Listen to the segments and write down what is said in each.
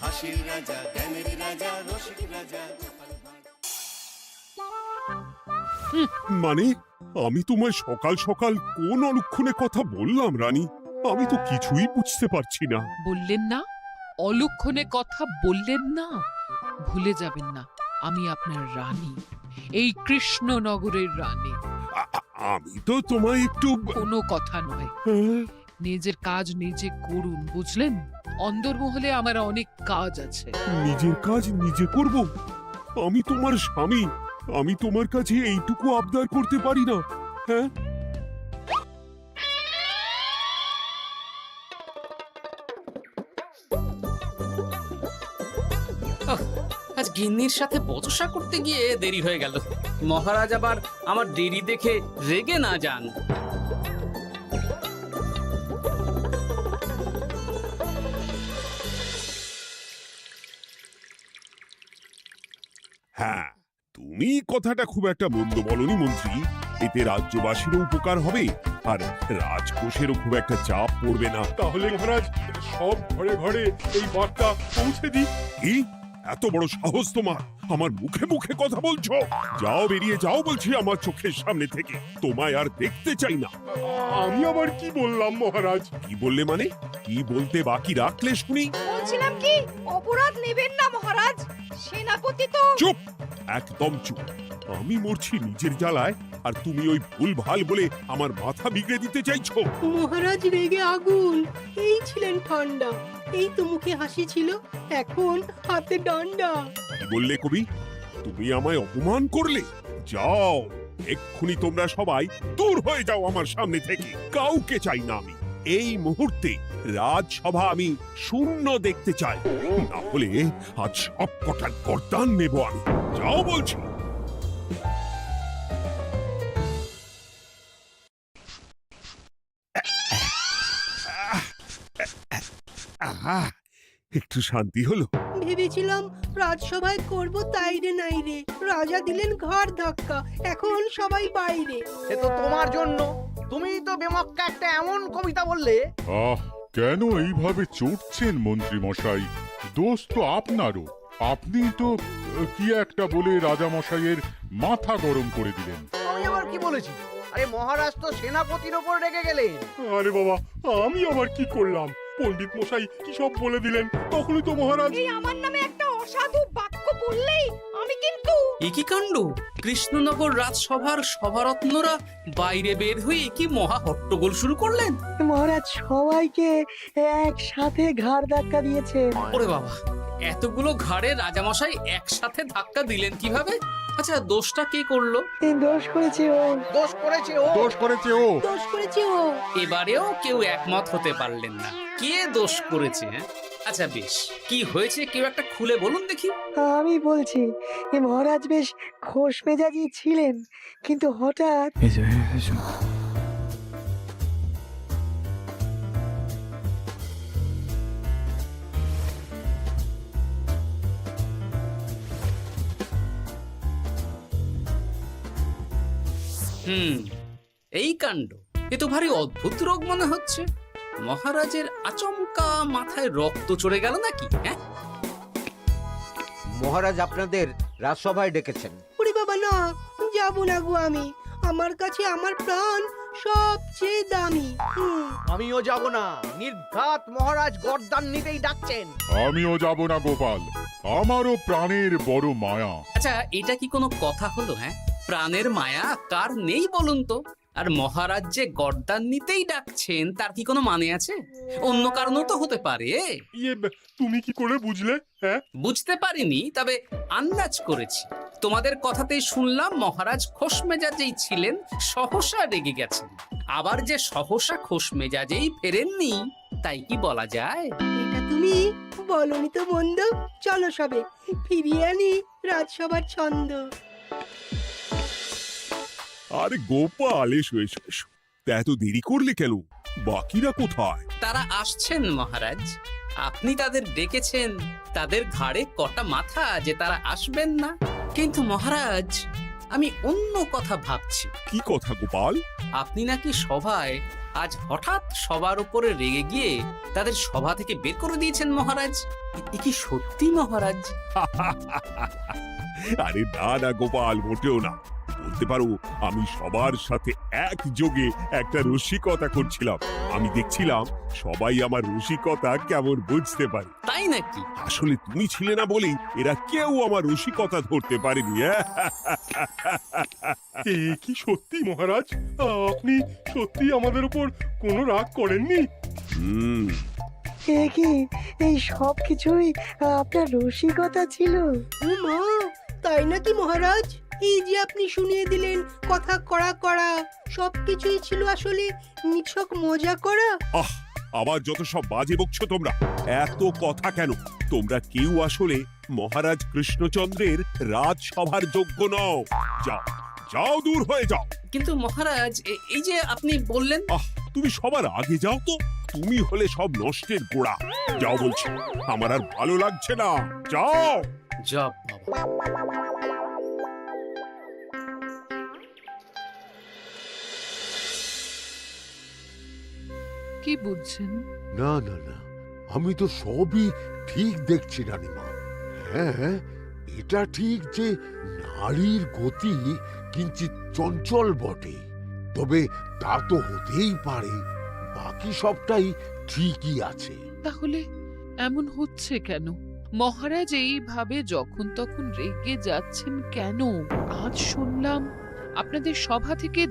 হাসির রাজা, জ্ঞানের রাজা, রসিক রাজা। মানে আমি তোমায় সকাল সকাল কোন অলক্ষণে কথা বললাম রানী? আমি তো কিছুই বুঝতে পারছি না। বললেন না, অলক্ষণে কথা বললেন না। ভুলে যাবেন না, আমি আপনার রানী, এই কৃষ্ণনগরের রানী। আমি তো তোমায় একটু কোনো কথা নয়, হ্যাঁ? নিজের কাজ নিজে করুন, বুঝলেন? অন্দরমহলে আমার অনেক কাজ আছে। নিজের কাজ নিজে করব? আমি তোমার স্বামী, আমি তোমার কাছে এইটুকু আবদার করতে পারি না? হ্যাঁ, আজ গিন্নির সাথে বচসা করতে গিয়ে দেরি হয়ে গেল। মহারাজ আবার আমার দেরি দেখে রেগে না যান। হ্যাঁ, তুমি কথাটা খুব একটা মন্দ বলনি মন্ত্রী। এতে রাজ্যবাসীরও উপকার হবে আর রাজকোষেরও খুব একটা চাপ পড়বে না। তাহলে মহারাজ সব ঘরে ঘরে এই বার্তা পৌঁছে দিই। কি এত বড় সাহস তোমার? আমার মুখে মুখে কথা বলছো? যাও, বেরিয়ে যাও বলছি আমার চোখের সামনে থেকে। তোমায় আর দেখতে চাই না। আমি আবার কি বললাম মহারাজ? কি বললে মানে? কি বলতে বাকি রাখলে শুনি? বলছিলাম কি, অপরাধ নেবেন না মহারাজ, সেনাপতি তো। চুপ, একদম চুপ। আমি মরছি নিজের জ্বালায় আর তুমি ওই ভুল ভাল বলে আমার মাথা বিগড়ে দিতে চাইছো? মহারাজ রেগে আগুন, এই ছিলেন ঠান্ডা, এই তো মুখে হাসি ছিল, এখন হাতে ডান্ডা। কি বললে কবি? তুমি আমায় অপমান করলে? যাও, এক্ষুনি তোমরা সবাই দূর হয়ে যাও আমার সামনে থেকে। কাউকে চাই না আমি। এই মুহূর্তে রাজসভা আমি শূন্য দেখতে চাই, না হলে আজ সব কটার গর্দান নেব আমি। যাও বলছি। আহা, একটু শান্তি হলো। ভেবেছিলাম রাজসভায় করব তাই রে নাই রে, রাজা দিলেন ঘাড় ধাক্কা, এখন সবাই বাইরে। এ তো তোমার জন্য, তুমিই তো বেমক্কা একটা এমন কবিতা বললে। আহ, কেন এইভাবে চটছেন মন্ত্রী মশাই? দোষ তো আপনারও। আপনি তো কি একটা বলে রাজা মশাইয়ের মাথা গরম করে দিলেন। আমি আবার কি বলেছি? আরে মহারাজ তো সেনাপতির ওপর রেগে গেলেন। আরে বাবা, আমি আবার কি করলাম? পণ্ডিত মশাই কি সব বলে দিলেন, তখনই তো মহারাজ। এই আমার নামে একটা অসাধু বাক্য বললেই আমি কিন্তু। এ কি কাণ্ড! কৃষ্ণনগর রাজসভার সভারত্নরা বাইরে বের হয়ে কি মহা হট্টগোল শুরু করলেন। মহারাজ সবাইকে একসাথে ঘাড় ধাক্কা দিয়েছে। ওরে বাবা, এতগুলো ঘাড়ে রাজামশাই একসাথে ধাক্কা দিলেন কিভাবে? আচ্ছা, দোষটা কে করলো? দোষ করেছে ও, দোষ করেছে ও। দোষ করেছে ও। দোষ করেছে ও। এবারেও কেউ একমত হতে পারলেন না কে দোষ করেছে। আচ্ছা বেশ, কি হয়েছে কেউ একটা খুলে বলুন দেখি। আমি বলছি, মহারাজ বেশ খোশ মেজাজি ছিলেন, কিন্তু হঠাৎ এই কাণ্ড! এ তো ভারী অদ্ভুত রোগ মনে হচ্ছে। মহারাজের আচমকা মাথায় রক্ত চড়ে গেল নাকি? হ্যাঁ, মহারাজ আপনাদের রাজসভায় ডেকেছেন। ওরে বাবা না, যাব না গো আমি, আমার কাছে আমার প্রাণ সবচেয়ে দামি। আমিও যাব না, নির্ঘাত মহারাজ গর্দান নিতেই ডাকছেন। আমিও যাব না গোপাল, আমারও প্রাণের বড় মায়া। আচ্ছা, এটা কি কোনো কথা হলো? হ্যাঁ, প্রাণের মায়া কার নেই বলুন তো? আর মহারাজ যে গর্দান নিতেই ডাকছেন তার কি কোনো মানে আছে? অন্য কারণও তো হতে পারে। তুমি কি করে বুঝলে? হ্যাঁ, বুঝতে পারিনি, তবে আন্দাজ করেছি। তোমাদের কথাতেই শুনলাম মহারাজ খোশ মেজাজেই ছিলেন, সহসা রেগে গেছেন। আবার যে সহসা খোশ মেজাজেই ফেরেননি, তাই কি বলা যায়? এটা তুমি বলনি তো বন্ধু, চলো সবে ফিরিয়ে আনি রাজসভার ছন্দ। আরে গোপাল, এসো এসো এসো। তা এত দেরি করলে কেন? বাকিরা কোথায়? তারা আসছেন মহারাজ, আপনি তাদের ডেকেছেন। তাদের ঘাড়ে কটা মাথা যে তারা আসবেন না। কিন্তু মহারাজ, আমি অন্য কথা ভাবছি। কি কথা গোপাল? আপনি নাকি সভায় আজ হঠাৎ সবার উপরে রেগে গিয়ে তাদের সভা থেকে বের করে দিয়েছেন মহারাজ। এ কি সত্যি মহারাজ? আরে না না গোপাল, মোটেও না। বলতে পারো আমি সবার সাথে একযোগে একটা রসিকতা করছিলাম। আমি দেখছিলাম সবাই আমার রসিকতা কেমন বুঝতে পারে। তাই নাকি? আসলে তুমি ছিলে না বলেই এরা কেউ আমার রসিকতা ধরতে পারেনি। এ কি সত্যি মহারাজ? আপনি সত্যি আমাদের উপর কোনো রাগ করেননি? হুম, এ কি, এই সব কিছুই আপনার রসিকতা ছিল? ও মা, তাই নাকি মহারাজ? এই যে আপনি শুনিয়ে দিলেন কথা কড়া কড়া, সবকিছুই ছিল আসলে নিছক মজা করা। আহ, আবার যত সব বাজে বকছো তোমরা। এত কথা কেন? তোমরা কেউ আসলে মহারাজ কৃষ্ণচন্দ্রের রাজসভার যোগ্য নও। যাও যাও, দূর হয়ে যাও। কিন্তু মহারাজ এই যে আপনি বললেন। আহ, তুমি সবার আগে যাও তো। তুমি হলে সব নষ্টের গোড়া। যাও বলছি, আমার আর ভালো লাগছে না। যাও। জব বাবা। কি বুঝছেন? না না না, আমি তো সবই ঠিক দেখছি রানীমা। হ্যাঁ, এটা ঠিক যে নারীর গতি কিঞ্চিত চঞ্চল বটে, তবে তা তো হতেই পারে। বাকি সবটাই ঠিকই আছে। তাহলে এমন হচ্ছে কেন? মহারাজ এইভাবে যখন তখন রেগে যাচ্ছেন কেন? আজ শুনলাম আপনাদের সভা থেকে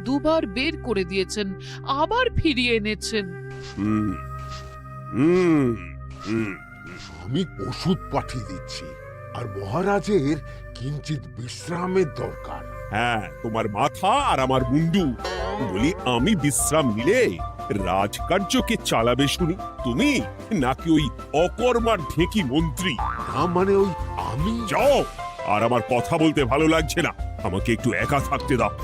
দুবার বের করে দিয়েছেন, আবার ফিরিয়ে এনেছেন। হুম হুম হুম। আমি ওষুধ পাঠিয়ে দিচ্ছি, আর মহারাজের কিঞ্চিত বিশ্রামের দরকার। হ্যাঁ, তোমার মাথা আর আমার মুন্ডু। বলি, আমি বিশ্রাম নিলে রাজকার্যকে চালাবে শুনি তুমি, নাকি ওই অকর্মার ঢেকি মন্ত্রী? না মানে ওই আমি। যাও, আর আমার কথা বলতে ভালো লাগছে না। আমাকে একটু একা থাকতে দাও।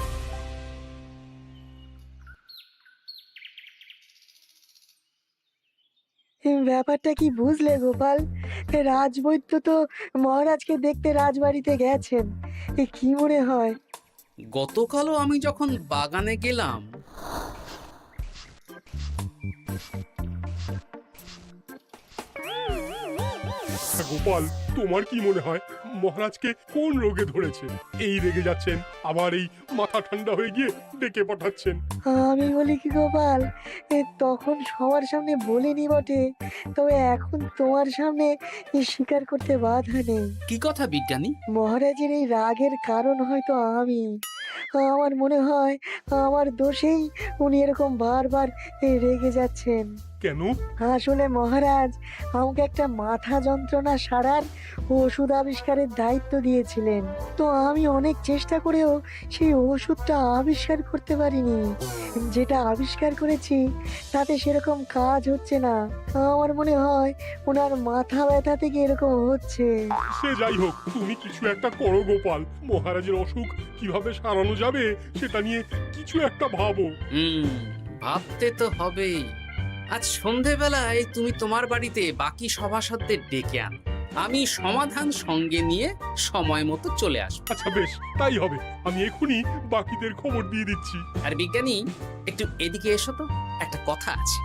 ব্যাপারটা কি বুঝলে গোপাল? রাজবৈদ্য তো মহারাজকে দেখতে রাজবাড়িতে গেছেন। কি মনে হয়? গতকালও আমি যখন বাগানে গেলাম, গোপাল, তোমার কি মনে হয় মহারাজকে কোন রোগে ধরেছে? এই রেগে যাচ্ছেন, আবার এই মাথা ঠান্ডা হয়ে গিয়ে ডেকে পাঠাচ্ছেন। আমি বলি কি গোপাল, তখন সবার সামনে বলিনি বটে, তবে এখন তোমার সামনে স্বীকার করতে বাধা নেই। কি কথা বিজ্ঞানী? মহারাজের এই রাগের কারণ হয়তো আমি। আমার মনে হয় আমার দোষেই উনি এরকম বারবার রেগে যাচ্ছেন। কেন? আসলে মহারাজ আমাকে একটা মাথা যন্ত্রণা সারার ওষুধ আবিষ্কারের দায়িত্ব দিয়েছিলেন, তো আমি অনেক চেষ্টা করেও সেই ওষুধটা আবিষ্কার করতে পারিনি। যেটা আবিষ্কার করেছি তাতে সেরকম কাজ হচ্ছে না। আমার মনে হয় ওনার মাথা ব্যথা থেকে এরকম হচ্ছে। সে যাই হোক, তুমি কিছু একটা করো গোপাল। মহারাজের অসুখ কিভাবে সারানো যাবে সেটা নিয়ে কিছু একটা ভাবো। ভাবতে তো হবেই। আজ সন্ধেবেলায় তুমি তোমার বাড়িতে বাকি সভাসদদের ডেকে আনো, আমি সমাধান সঙ্গে নিয়ে সময় মতো চলে আসবো। আচ্ছা বেশ, তাই হবে। আমি এখনই বাকিদের খবর দিয়ে দিচ্ছি। আর বিজ্ঞানী, একটু এদিকে এসো তো, একটা কথা আছে।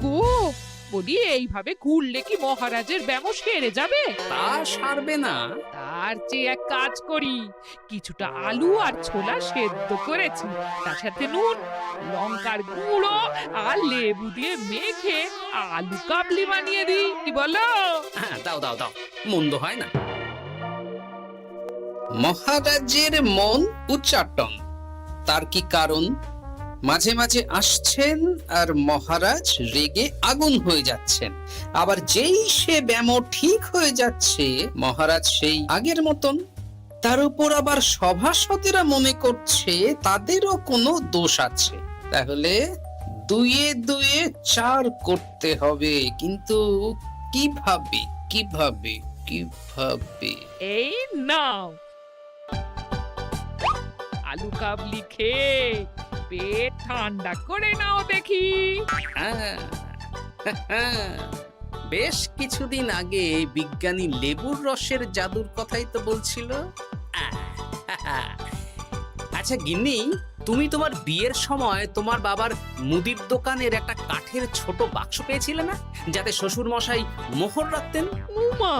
গো, বলি এইভাবে ঘুরলে কি মহারাজের ব্যামো সেরে যাবে? তা সারবে না। তার চেয়ে এক কাজ করি, কিছুটা আলু আর ছোলা সেদ্ধ করেছি, তার সাথে নুন, লঙ্কার গুঁড়ো আর লেবু দিয়ে মেখে আলু কাবলি বানিয়ে দিই, কি বলো? হ্যাঁ, দাও দাও দাও, মন্দ হয় না। মহারাজের মন উচ্চাটন, তার কি কারণ? মাঝে মাঝে আসছেন আর মহারাজ রেগে আগুন হয়ে যাচ্ছেন, আবার যেই সে ব্যামো ঠিক হয়ে যাচ্ছে মহারাজ সেই আগের মতন। তার উপর আবার সভাসদেরা মনে করছে তাদেরও কোনো দোষ আছে। তাহলে দুয়ে দুয়ে চার করতে হবে, কিন্তু কিভাবে কিভাবে কিভাবে? এই নাও। আলু কাবলি খেয়ে পেট ঠান্ডা করে নাও দেখি। হ্যাঁ, বেশ কিছুদিন আগে বিজ্ঞানী লেবুর রসের জাদুর কথাই তো বলছিল। আচ্ছা গিন্নি, তুমি তোমার বিয়ের সময় তোমার বাবার মুদির দোকানের একটা কাঠের ছোট বাক্স পেয়েছিলে না, যাতে শ্বশুর মশাই মোহর রাখতেন? উমা,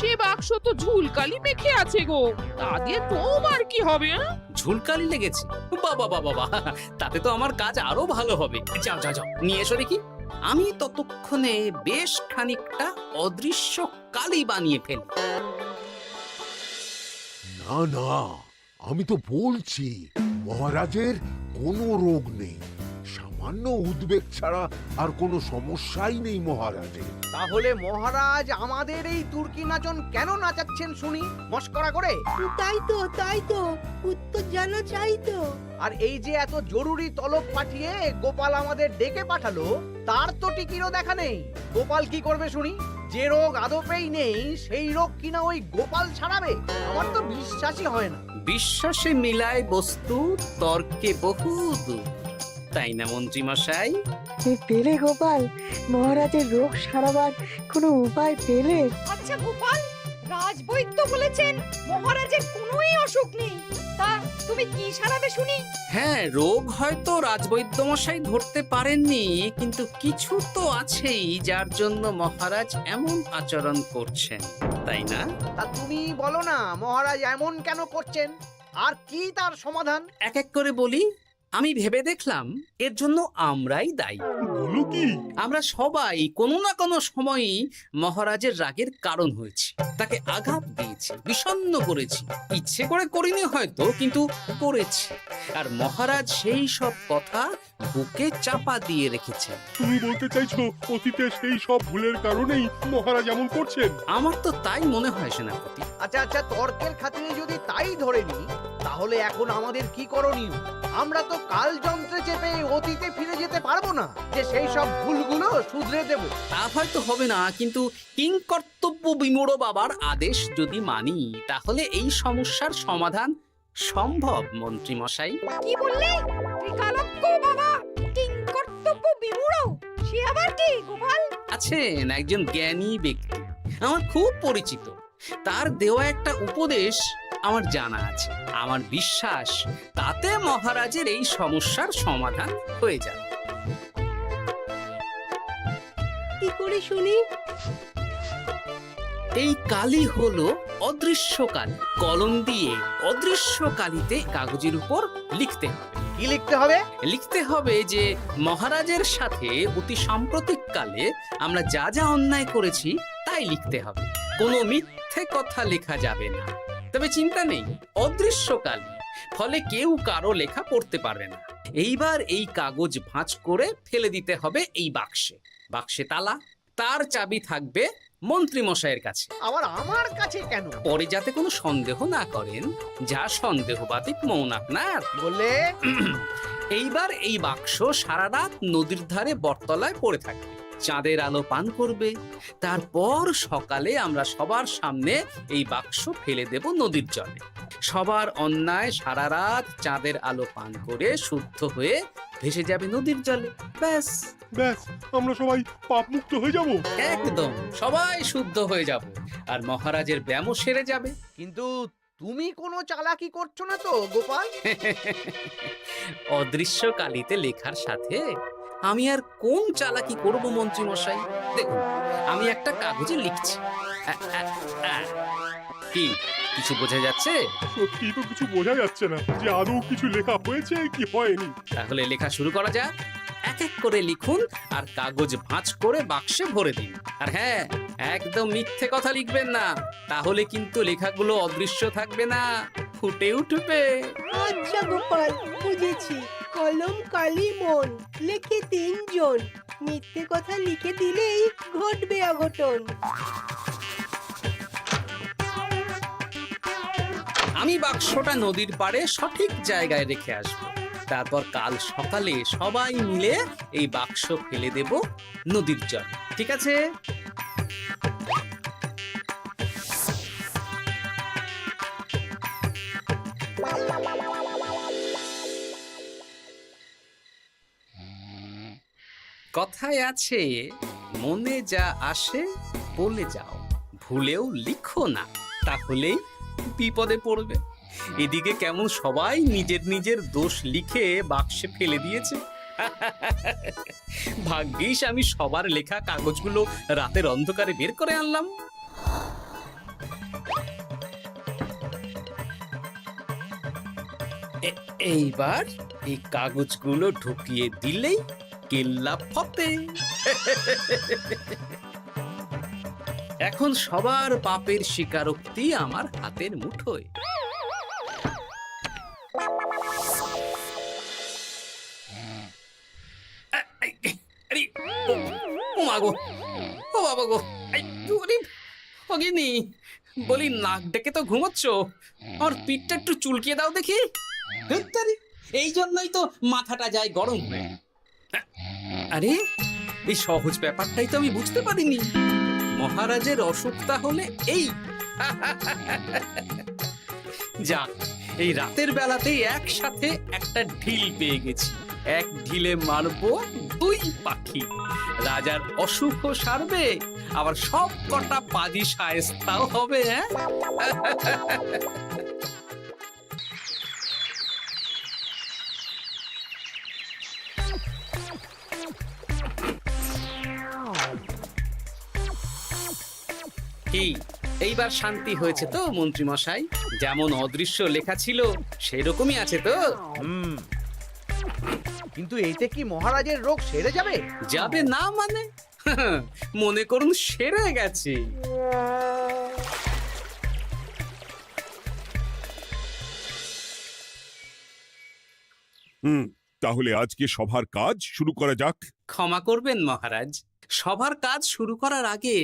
সে বাক্স তো ঝুলকালি মেখে আছে গো, তা দিয়ে তোমার কি হবে? ঝুলকালি লেগেছে? বাবা বাবা বাবা, তাতে তো আমার কাজ আরো ভালো হবে। যাও যাও যাও, নিয়ে এসো দেখি। আমি ততক্ষণে বেশ খানিকটা অদৃশ্য কালি বানিয়ে ফেলি। না না, আমি তো বলছি মহারাজের কোনো রোগ নেই, সামান্য উদ্বেগ ছাড়া আর কোনো সমস্যাই নেই মহারাজের। তাহলে মহারাজ আমাদের এই তুর্কি নাচন কেন নাচাচ্ছেন শুনি, মস্করা করে? তাই তো উত্তর জানা চাই তো। আর এই যে এত জরুরি তলব পাঠিয়ে গোপাল আমাদের ডেকে পাঠালো, তার তো টিকিরও দেখা নেই। গোপাল কি করবে শুনি? যে রোগ আদপেই নেই সেই রোগ কিনা ওই গোপাল ছাড়াবে? আমার তো বিশ্বাসই হয় না। বিশ্বাসে মিলায় বস্তু, তর্কে বহু দূর, তাই না মন্ত্রী মশাই? পেলে গোপাল, মহারাজের রোগ সারাবার কোনো উপায় পেলে? আচ্ছা গোপাল, রাজবৈদ্য বলেছেন মহারাজের কোনোই অসুখ নেই, তা তুমি কি সারাবে শুনি? হ্যাঁ, রোগ হয়তো রাজবৈদ্য মশাই ধরতে পারেননি, কিন্তু কিছু তো আছেই যার জন্য মহারাজ এমন আচরণ করছেন, তাই না? তা তুমি বলো না মহারাজ এমন কেন করছেন, আর কি তার সমাধান? এক এক করে বলি। আমি ভেবে দেখলাম এর জন্য আমরাই দায়ী। বলো কি? আমরা সবাই কোনো না কোনো সময়ই মহারাজের রাগের কারণ হয়েছি, তাকে আঘাত দিয়েছি, বিষণ্ণ করেছি। ইচ্ছে করে করিনি হয়তো, কিন্তু করেছি। আর মহারাজ সেই সব কথা বুকে চাপা দিয়ে রেখেছেন। তুমি বলতে চাইছো অতীতে সেই সব ভুলের কারণেই মহারাজ এমন করছেন? আমার তো তাই মনে হয় সেনাপতি। আচ্ছা আচ্ছা, তর্কের খাতিরে যদি তাই ধরে নি, তাহলে এখন আমাদের কি করণীয়? আমরা তো কাল যন্ত্রে চেপে অতীতে ফিরে যেতে পারবো না যে সেই সব ভুলগুলো শুধরে দেব। তা হয়তো হবে না, কিন্তু কিংকর্তব্য বিমূঢ় বাবার আদেশ যদি মানি, তাহলে এই সমস্যার সমাধান সম্ভব মন্ত্রী মশাই। কি বললে? ত্রিকালজ্ঞ বাবা কিংকর্তব্য বিমূঢ়, সে আবার কি গোপাল? আছেন একজন জ্ঞানী ব্যক্তি, আমার খুব পরিচিত। তার দেওয়া একটা উপদেশ আমার জানা আছে। আমার বিশ্বাস তাতে মহারাজের এই সমস্যার সমাধান হয়ে যাবে। কি করে শুনি? এই কালি হলো অদৃশ্য কালি। কলম দিয়ে অদৃশ্য কালিতে কাগজের উপর লিখতে হবে। কি লিখতে হবে? লিখতে হবে যে মহারাজের সাথে অতি সাম্প্রতিক কালে আমরা যা যা অন্যায় করেছি তাই লিখতে হবে। কোনো মিথ্যে কথা লেখা যাবে না। তবে চিন্তা নেই, অদৃশ্য কালি, ফলে কেউ কারো লেখা পড়তে পারবে না। এইবার এই কাগজ ভাঁজ করে ফেলে দিতে হবে এই বাক্সে। বাক্সে তালা, তার চাবি থাকবে মন্ত্রী মশাইয়ের কাছে। আবার আমার কাছে কেন? পরে যাতে কোনো সন্দেহ না করেন, যা সন্দেহবাতিক মৌন আপনার। বললে এইবার এই বাক্স সারা রাত নদীর ধারে বটতলায় পড়ে থাকবে, চাঁদের আলো পান করবে। তারপর সকালে আমরা সবার সামনে এই বাক্স ফেলে দেব নদীর জলে। সবার অন্যায় সারা রাত চাঁদের আলো পান করে শুদ্ধ হয়ে ভেসে যাবে নদীর জলে। ব্যাস ব্যাস, আমরা সবাই পাপ মুক্ত হয়ে যাব। একদম সবাই শুদ্ধ হয়ে যাব, আর মহারাজের ব্যামো সেরে যাবে। কিন্তু তুমি কোনো চালাকি করছো না তো গোপাল? অদৃশ্য কালিতে লেখার সাথে আমি আর কোন চালাকি করব মন্ত্রী মশাই? দেখুন, আমি একটা কাগজে লিখছি। কি কিছু বোঝা যাচ্ছে? সত্যি তো কিছু বোঝা যাচ্ছে না যে আদৌ কিছু লেখা হয়েছে কি হয়নি। তাহলে লেখা শুরু করা যাক। এক এক করে লিখুন আর কাগজ ভাঁজ করে বাক্সে ভরে দিন। আর হ্যাঁ, একদম মিথ্যে কথা লিখবেন না, তাহলে কিন্তু লেখাগুলো অদৃশ্য থাকবে না, ফুটে উঠবে। আচ্ছা গোপাল, বুঝেছি। কলম কালি মন, লেখে 3 জন। মিথ্যে কথা লিখে দিলেই ঘটবে অঘটন। আমি বাক্সটা নদীর পাড়ে সঠিক জায়গায় রেখে আসবো। তারপর কাল সকালে সবাই মিলে এই বাক্স ফেলে দেব নদীর জলে। ঠিক আছে? কথায় আছে, মনে যা আসে বলে যাও, ভুলেও লিখো না, তাহলেই বিপদে পড়বে। এদিকে কেমন সবাই নিজের নিজের দোষ লিখে বাক্সে ফেলে দিয়েছে। ভাগ্যিস আমি সবার লেখা কাগজগুলো রাতের অন্ধকারে বের করে আনলাম। এইবার এই কাগজগুলো ঢুকিয়ে দিলেই কেল্লা ফতে। এখন সবার পাপের স্বীকারোক্তি আমার হাতের মুঠোয়। আরে, ও মা গো, ও বাবা গো, বলি নাক ডেকে তো ঘুমোচ্ছ, আর পিঠটা একটু চুলকিয়ে দাও দেখি। এই জন্যই তো মাথাটা যায় গরম হয়ে। আরে, এই সহজ ব্যাপারটাই তো আমি বুঝতে পারিনি। মহারাজের অসুখ তাহলে এই। যাক, এই রাতের বেলাতেই একসাথে একটা ঢিল পেয়ে গেছি। এক ঢিলে মারবো দুই পাখি। রাজার অসুখও সারবে, আবার সব কটা পাজি শায়েস্তাও হবে। হ্যাঁ, কি এইবার শান্তি হয়েছে তো মন্ত্রী মশাই? যেমন অদৃশ্য লেখা ছিল সেরকমই আছে তো? কিন্তু এতে কি মহারাজের রোগ সেরে যাবে? যাবে না মানে? মনে করুন সেরে গেছে। তাহলে আজকে সভার কাজ শুরু করা যাক। ক্ষমা করবেন মহারাজ, সবার কাজ শুরু করার আগে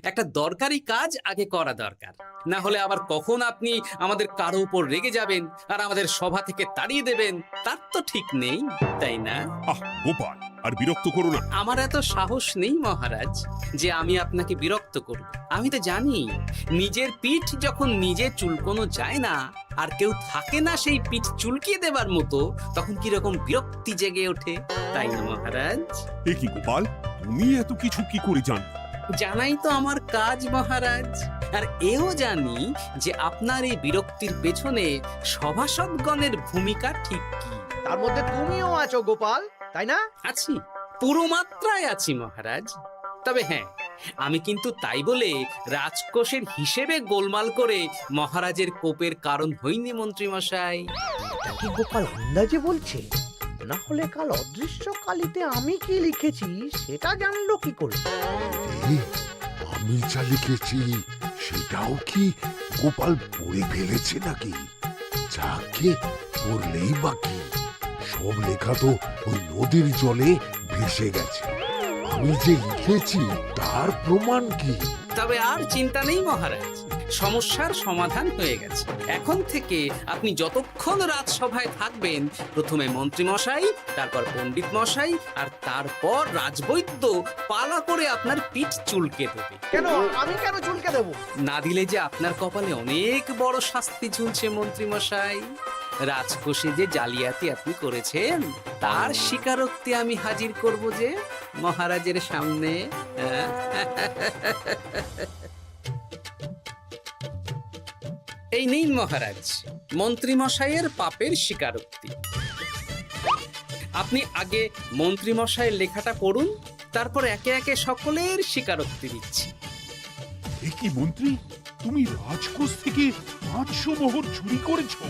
একটা দরকারি কাজ আগে করা দরকার। না হলে আবার কখন আপনি আমাদের কারো উপর রেগে যাবেন আর আমাদের সভা থেকে তাড়িয়ে দেবেন, তার তো ঠিক নেই, তাই না? আহ গোপাল, আর বিরক্ত করো না। আমার এত সাহস নেই মহারাজ যে আমি আপনাকে বিরক্ত করব। আমি তো জানি নিজের পিঠ যখন নিজে চুলকোনো যায় না, আর কেউ থাকে না সেই পিঠ চুলকিয়ে দেবার মতো, তখন কিরকম বিরক্তি জেগে ওঠে, তাই না মহারাজ? এ কি গোপাল, তুমি এত কিছু কি করে জানো? জানাই তো আমার কাজ মহারাজ। আর এও জানি যে আপনার এই বিরক্তির পেছনে সভাসদগণের ভূমিকা ঠিক কি। তার মধ্যে তুমিও আছো গোপাল, তাই না? আছি, পুরো মাত্রায় আছি মহারাজ। তবে হ্যাঁ, আমি কিন্তু তাই বলে রাজকোষের হিসেবে গোলমাল করে মহারাজের কোপের কারণ হইনি মন্ত্রী মশাই। এটা কি গোপাল আন্দাজে বলছে? না হলে কাল অদৃশ্য কালিতে আমি কি লিখেছি সেটা জানলো কি করে? এই, আমি যা লিখেছি সেটাও কি গোপাল পড়ে ফেলেছে নাকি? যাকে পড়লেই বাকি, সব লেখা তো ওই নদীর জলে ভেসে গেছে। আমি যে লিখেছি তার প্রমাণ কি? তবে আর চিন্তা নেই মহারাজ, সমস্যার সমাধান হয়ে গেছে। এখন থেকে আপনি যতক্ষণ রাজসভায় থাকবেন, প্রথমে মন্ত্রী মশাই, তারপর পণ্ডিত মশাই, আর তারপর রাজবৈদ্য পালা করে আপনার পিঠ চুলকে দেবে। কেন আমি কেন চুলকে দেবো? না দিলে যে আপনার কপালে অনেক বড় শাস্তি ঝুলছে মন্ত্রী মশাই। রাজকোষে যে জালিয়াতি আপনি করেছেন তার স্বীকারোক্তি আমি হাজির করব যে মহারাজের সামনে। এই নিন মহারাজ, মন্ত্রী মশাইয়ের পাপের স্বীকারোক্তি। আপনি আগে মন্ত্রী মশাইয়ের লেখাটা পড়ুন, তারপর একে একে সকলের স্বীকারোক্তি দিচ্ছি। এ কি মন্ত্রী, তুমি রাজকোষ থেকে 500 মোহর চুরি করেছো,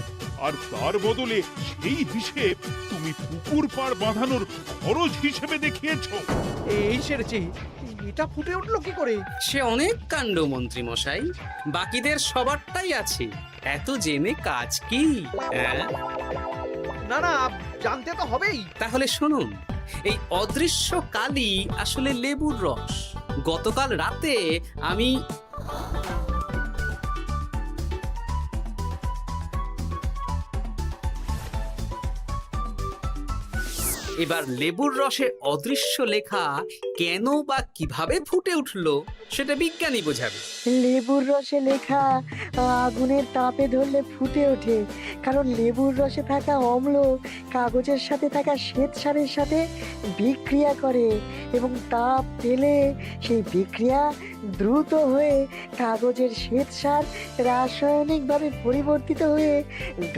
আর তার বদলে সেই হিসেব তুমি পুকুর পাড় বাঁধানোর খরচ হিসেবে দেখিয়েছো। এই সেরেছে, এটা ফুটে উঠলো কি করে? সে অনেক কাণ্ড মন্ত্রী মশাই, বাকিদের সবারটাই আছে, এত জেনে কাজ কি? না না, জানতে তো হবেই। তাহলে শুনুন, এই অদৃশ্য কালি আসলে লেবুর রস। গতকাল রাতে আমি এবার লেবুর রসে অদৃশ্য লেখা কেন বা কিভাবে ফুটে উঠলো সেটা বিজ্ঞানী বোঝাবে। লেবুর রসে লেখা আগুনের তাপে ধরলে ফুটে ওঠে, কারণ লেবুর রসে থাকা অম্ল কাগজের সাথে থাকা শ্বেত সারের সাথে বিক্রিয়া করে এবং তাপ পেলে সেই বিক্রিয়া দ্রুত হয়ে কাগজের শ্বেতসার রাসায়নিকভাবে পরিবর্তিত হয়ে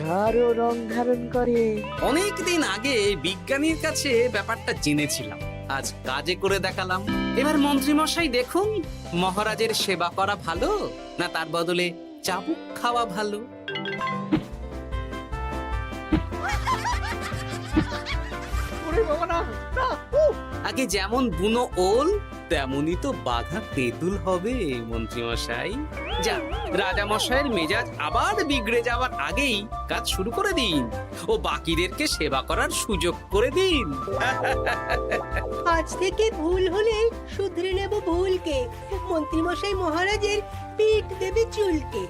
গাঢ় রং ধারণ করে। অনেক দিন আগে বিজ্ঞানীর কাছে ব্যাপারটা জেনেছিলাম, আজ কাজে করে দেখালাম। এবার মন্ত্রী মশাই দেখুন, মহারাজের সেবা করা ভালো না তার বদলে চাবুক খাওয়া ভালো। ওরে বাবা না, না, উফ! আগে যেমন বুনো ওল তেমনই তো বাঘা তেঁতুল হবে মন্ত্রী মশাই। যা, রাজা মশাইয়ের মেজাজ আবার বিগড়ে যাওয়ার আগেই কাজ শুরু করে দিন ও বাকিদেরকে সেবা করার সুযোগ করে দিন। আজ থেকে ভুল হলে শুধরে নেব ভুলকে। মন্ত্রীমশাই মহারাজের পিঠ দেবে চুলকে।